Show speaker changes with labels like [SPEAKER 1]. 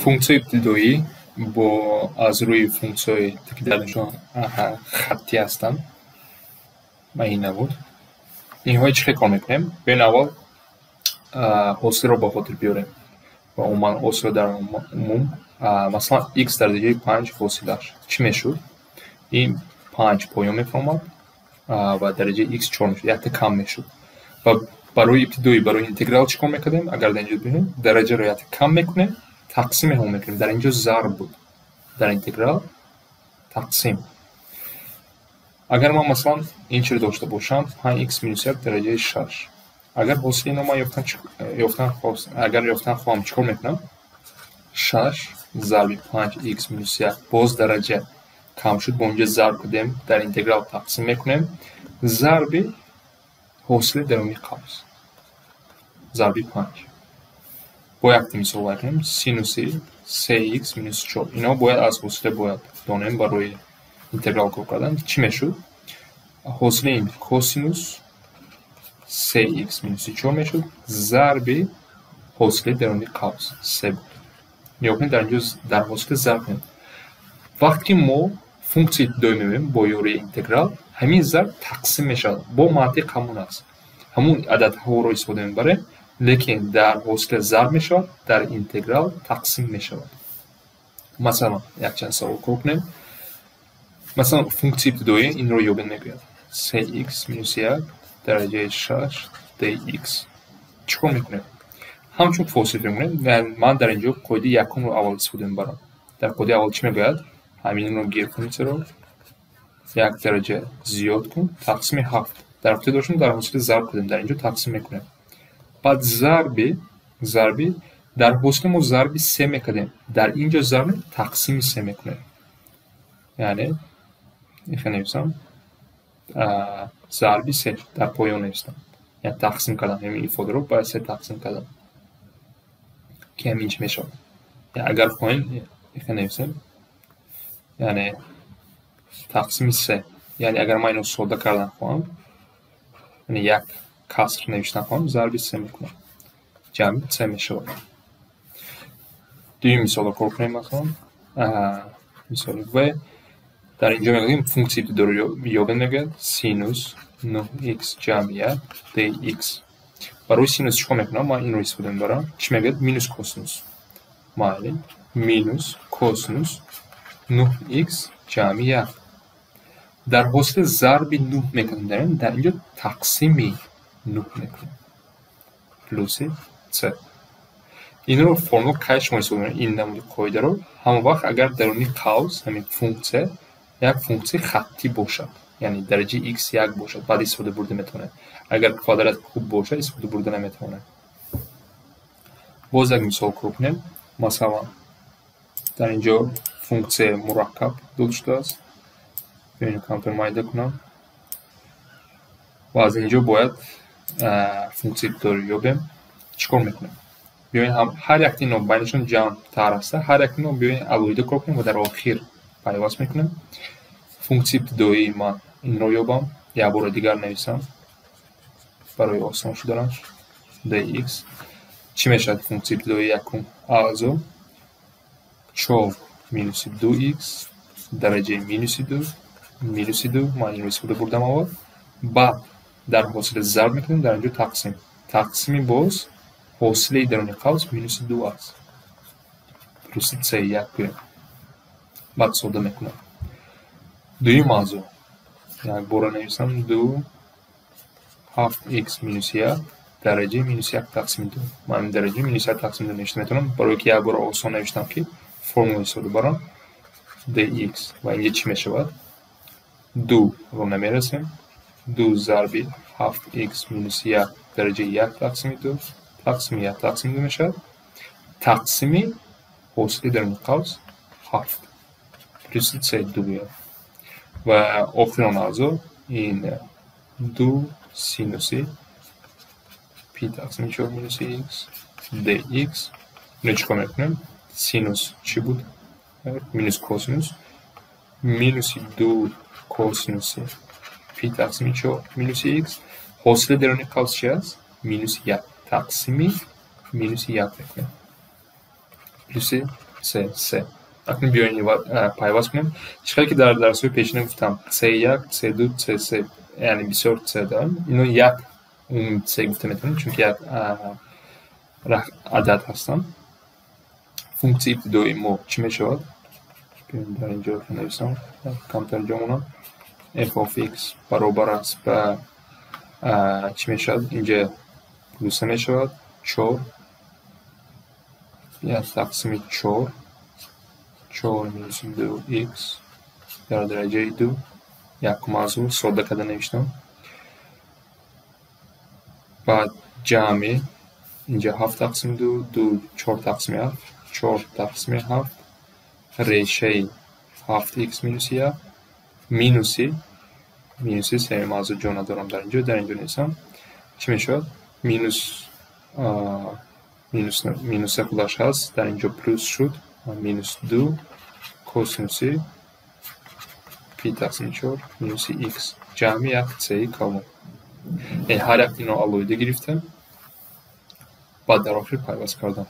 [SPEAKER 1] فункцияи ибтидоӣ бо аз рӯи функсияҳои ки даршон хатти ҳастанд ва ин набуд. Инҳои чӣ кор мекунем? Биён аввал ҳосилро ба хотир биёрем. Ва умуман ҳосил дар умум масалан x дараҷаи 5 ҳосилаш чӣ мешуд? Ин 5 поён мефаҳмад ва дараҷаи x 4 мешуд. Якта кам мешуд. Ва барои ибтидоӣ барои интеграл чӣ кор мекардем? Агар дар инҷо бинем, дараҷаро якта кам мекунем, тақсим мекунем. Дар инҷо зарб буд. Дар интеграл тақсим. Агар ман масалан ин чиро дошта бошам 5x минус 1 дараҷаи 6. Агар ҳосили ино ман агар ёфтан хоҳам чӣ кор мекунам? 6 зарби 5x минус 1 боз дараҷа кам шуд, бо инҷо зарб кардем, дар интеграл тақсим мекунем, зарби ҳосили даруни қавс. Зарби 5. Бо якта мисол барем, синуси 3x минус 4. Ино бояд аз ҳосила бояд донем барои интеграл кор кардан. Чӣ мешуд? ҳосили ин косинус 3x минус 4 мешуд, зарби ҳосили даруни қавс 3 буд. Нигоҳ дар инҷо дар ҳосили зарб кунем. Вақте ки мо функсияи ибтидоӣ мебинем бо ёрии интеграл, ҳамин зарб тақсим мешавад. Бо мантиқ ҳамон аст. ҳамун ададҳоро истифода мебарем, лекин дар ҳосила зарб мешавад, дар интеграл тақсим мешавад. Масалан, якчанд савол кор кунем. Масалан, функсияи ибтидоӣ инро ёбед мегӯяд. 3x минус 1 дараҷаи 6 dx. Чӣ кор мекунем? ҳамчун фосил мекунем. Ман дар инҷо қоидаи якумро аввал истифода мебарам. Дар қоидаи аввал чӣ мегӯяд? ҳаминро гир функсияро 1 дараҷа зиёд кун, тақсими 7. Дар вақти доштем дар ҳосили зарб кардем, дар инҷо тақсим мекунем. Баъд зарби дар ҳосили мо зарби 3 мекардем, дар инҷо зарби тақсими 3 мекунем. Яъне ихе нависам зарби 3 дар поён навистам. Яъне тақсим кардам, ҳамин ифодаро ба 3 тақсим кардам. Ки ҳамин чӣ мешавад? Агар хоҳем ихе нависем, яъне тақсими 3. Яъне агар ман ино сода кардан хоҳам, яъне як каср навиштан хоҳам, зарби 3 мекунам. ҷамъи 3 мешавад. Дуюм мисолро кор кунем. Масалан, мисоли в. Дар инҷо мегӯем функсияи ибтидоиро ёбед мегӯяд синус 9x ҷамъи 1 dx. барои синус чӣ кор мекунам? Ман инро истифода мебарам. Чӣ мегӯяд? Минус косинус. Майли, минус косинус 9x ҷамъи 1. дар ҳосили зарби 9 мекунем, дар инҷо тақсими 9 мекунем. плюси c. Инро формула кай шумо истифода мебарем? Ин намуди қоидаро ҳамон вақт агар даруни қавс ҳамин функсия як функсияи хатти бошад, яъне дараҷаи x 1 бошад, баъд истифода бурда метавонем. Агар квадрат куб бошад, истифода бурда наметавонем. Боз як мисол кор кунем. Масалан, дар инҷо функсия мураккаб дод шудааст. Биёнем камтар майда кунам. Ва аз инҷо бояд функсияи ибтидоиро ёбем. Чӣ кор мекунем? Биёем ҳар якти ино байнашон ҷамъ тар аста. Ҳар якти ино биёем алоҳида кор кунем ва дар охир пайваст мекунем. Функсияи ибтидоии ман инро ёбам. Як бора дигар нависам барои осон шуданаш. dx. Чӣ мешавад функсияи ибтидоии якум? аъзо 4 минуси 2x дараҷаи минуси 2 минуси 2. Ман инро истифода бурдам аввал. Баъд дар ҳосили зарб мекунем, дар инҷо тақсим. Тақсими боз ҳосили даруни қавс минуси 2 аст. плюси c 1 гӯем. баъд сода мекунам. дуюм аъзо. Як бора нависам 2 7x минус 1 дараҷаи минус 1 тақсими 2. Ман дараҷаи минус 1 тақсими 2 навишта метавонам, барое ки як бора осон навиштам ки формула истифода барам. dx. ва инҷа чӣ мешавад? 2ро намерасем. 2 зарби 7x минус 1 дараҷаи 1 тақсими 2 тақсими 1 тақсими 2 мешавад. тақсими ҳосили даруни қавс 7 плюси c 2 гӯям. ва охирон аъзо ин 2 синуси пи тақсими 4 минуси x dx. ино чӣ кор мекунем? синус чӣ буд? минус косинус. минуси 2 косинуси пи тақсими 4 минуси x. ҳосили даруни қавс чӣ аст? минус 1 тақсими минуси 1 мекунем. плюси سه. اکنون بیاین پایواز کنیم. چیزی که در درس‌های پیشین گفتم C1 C2 C3 یعنی بسیار C داریم. اینو یک اون C گفته میتونیم چون که یک عدد هستن. فونکسی ابتدایی ما چی میشود؟ بیاین در اینجا بنویسم کم ترجمه f of x برابر است به چی میشود؟ اینجا پلوس میشود 4 یا تقسیم 4 minus 2x در درجه 2 یک موضوع ساده کرده نوشتم. بعد جمع اینجا 7 تقسیم 2 4 تقسیم 7 4 تقسیم 7 ریشه 7x minus 1 مینوسی سه موضوع جا ندارم در اینجا نیستم. چی میشود؟ مینوس خودش هست در اینجا پلوس شد مینوس 2 کوسینوسی پی تقسیم 4 مینوس x جمع یک سی کامل. هر یک اینو علایده گرفتم بعد در آخر پایواز کردم.